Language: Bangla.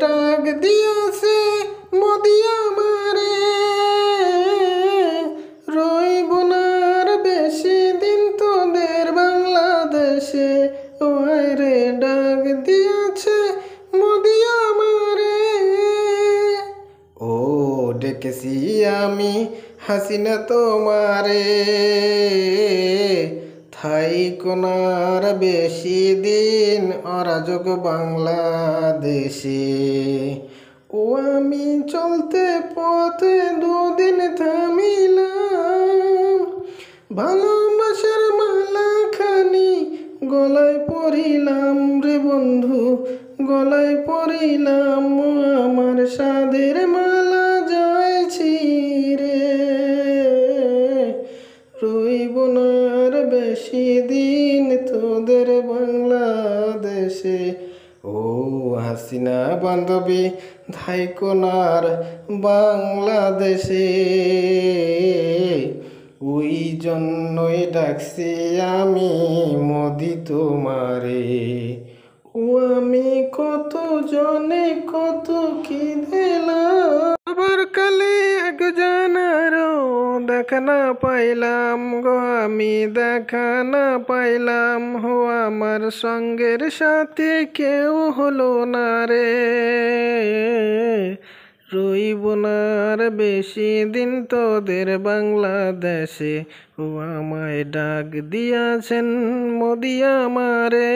ডাক দিয়াছে মোদি আমারে, রইব না আর বেশি দিন তোদের বাংলাদেশে। ওই রে ডাক দিয়াছে মোদি আমারে। ও ডেকেছি আমি হাসিনা তোমারে, থাইকো না আর বেশি দিন অরাজক বাংলাদেশে। ও আমি চলতে পথে দুদিন থামিলাম, ভালোবাসার মালা খানি গলায় পরিলাম রে বন্ধু, গলায় পরিলাম। আমার সাদের মালা যাইছি রে, রইব না আর বেশি দিন তোদের বাংলাদেশে। ও হাসিনা বান্ধবী থাইকো না আর বাংলাদেশে, ওই জন্যই ডাকছি আমি মোদি তোমারে। ও আমি কত জনে কত কি দিলাম, আবার কালে এক জানারও দেখা না পাইলাম গো, আমি দেখা না পাইলাম। হো আমার সঙ্গের সাথে কেউ হলো না রে, রইব না আর বেশি দিন তোদের বাংলাদেশে। ও আমায় ডাক দিয়াছেন মোদি আমারে।